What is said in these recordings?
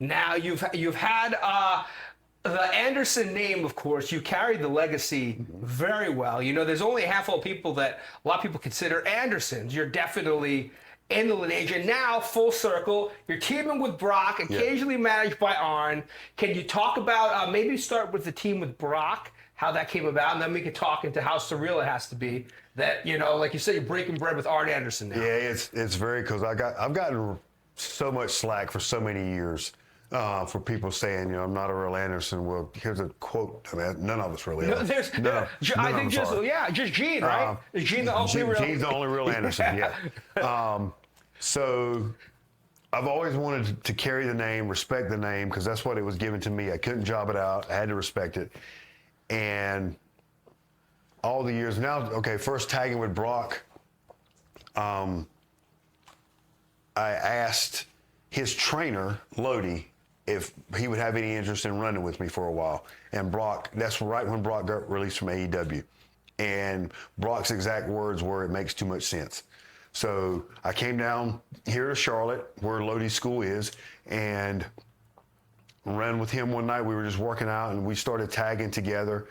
Now you've had the Anderson name, of course. You carried the legacy very well. You know, there's only a handful of people that a lot of people consider Andersons. You're definitely in the lineage, and now full circle, you're teaming with Brock, occasionally managed by Arn. Can you talk about maybe start with the team with Brock, how that came about, and then we can talk into how surreal it has to be that, you know, like you said, you're breaking bread with Arn Anderson now. Yeah, it's very because I've gotten so much slack for so many years. For people saying, you know, I'm not a real Anderson. Well, here's a quote. I mean, none of us really are. I think just Gene, right? Is Gene the only real? Gene's the only real Anderson. Yeah. So I've always wanted to carry the name, respect the name, because that's what it was given to me. I couldn't job it out. I had to respect it. And all the years now, okay, first tagging with Brock, I asked his trainer, Lodi, if he would have any interest in running with me for a while. And Brock, that's right when Brock got released from AEW. And Brock's exact words were, "It makes too much sense." So I came down here to Charlotte, where Lodi's school is, and ran with him one night. We were just working out, and we started tagging together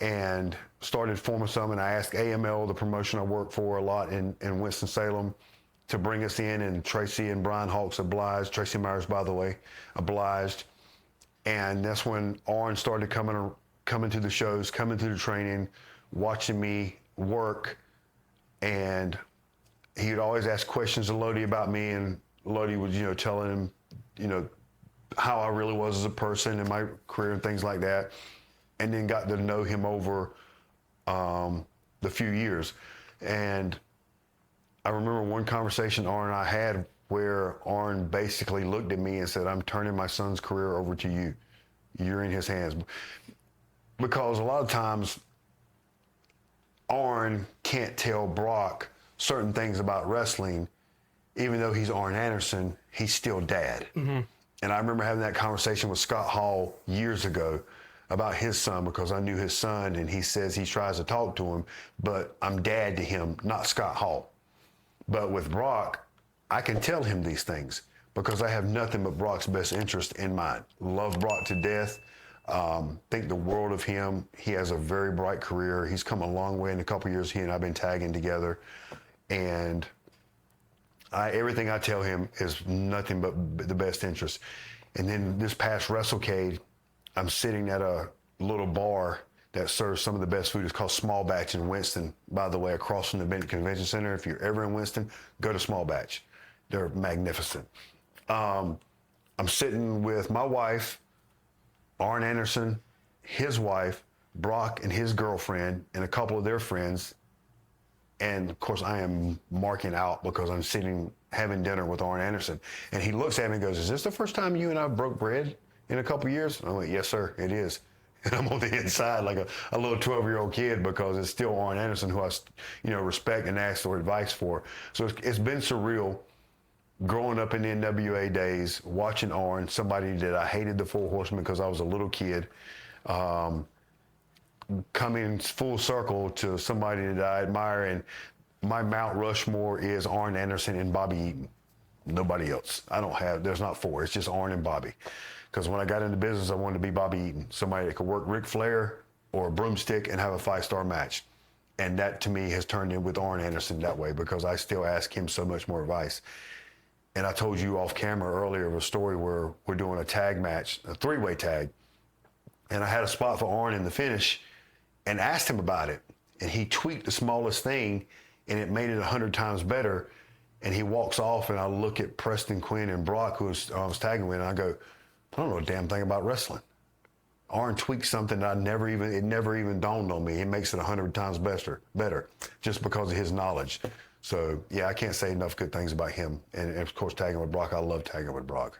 and started forming some. And I asked AML, the promotion I work for a lot in Winston-Salem, to bring us in, and Tracy and Brian Hawks obliged. Tracy Myers, by the way, obliged. And that's when Arn started coming to the shows, coming to the training, watching me work. And he'd always ask questions to Lodi about me, and Lodi was, you know, telling him, you know, how I really was as a person in my career and things like that. And then got to know him over the few years. And I remember one conversation Arn and I had where Arn basically looked at me and said, "I'm turning my son's career over to you. You're in his hands." Because a lot of times Arn can't tell Brock certain things about wrestling. Even though he's Arn Anderson, he's still dad. Mm-hmm. And I remember having that conversation with Scott Hall years ago about his son, because I knew his son, and he says he tries to talk to him, but I'm dad to him, not Scott Hall. But with Brock, I can tell him these things because I have nothing but Brock's best interest in mind. Love Brock to death. Think the world of him. He has a very bright career. He's come a long way in a couple years. He and I have been tagging together. And everything I tell him is nothing but the best interest. And then this past WrestleCade, I'm sitting at a little bar that serves some of the best food. It's called Small Batch in Winston, by the way, across from the Benton Convention Center. If you're ever in Winston, go to Small Batch. They're magnificent. I'm sitting with my wife, Arn Anderson, his wife, Brock and his girlfriend, and a couple of their friends. And of course, I am marking out because I'm sitting having dinner with Arn Anderson. And he looks at me and goes, "Is this the first time you and I broke bread in a couple of years?" And I went, "Yes, sir, it is." And I'm on the inside like a little 12-year-old kid, because it's still Arn Anderson who I, you know, respect and ask for advice for. So it's been surreal growing up in the NWA days, watching Arn, somebody that I hated the Four Horsemen because I was a little kid, coming full circle to somebody that I admire. And my Mount Rushmore is Arn Anderson and Bobby Eaton. Nobody else. There's not four. It's just Arn and Bobby. Because when I got into business, I wanted to be Bobby Eaton, somebody that could work Ric Flair or a broomstick and have a 5-star match. And that, to me, has turned in with Arn Anderson that way, because I still ask him so much more advice. And I told you off camera earlier of a story where we're doing a tag match, a 3-way tag. And I had a spot for Arn in the finish and asked him about it. And he tweaked the smallest thing, and it made it 100 times better. And he walks off, and I look at Preston Quinn and Brock, who I was tagging with, and I go, "I don't know a damn thing about wrestling. Arn tweaked something that it never even dawned on me. It makes it 100 times better, just because of his knowledge." So, yeah, I can't say enough good things about him. And of course, tagging with Brock, I love tagging with Brock.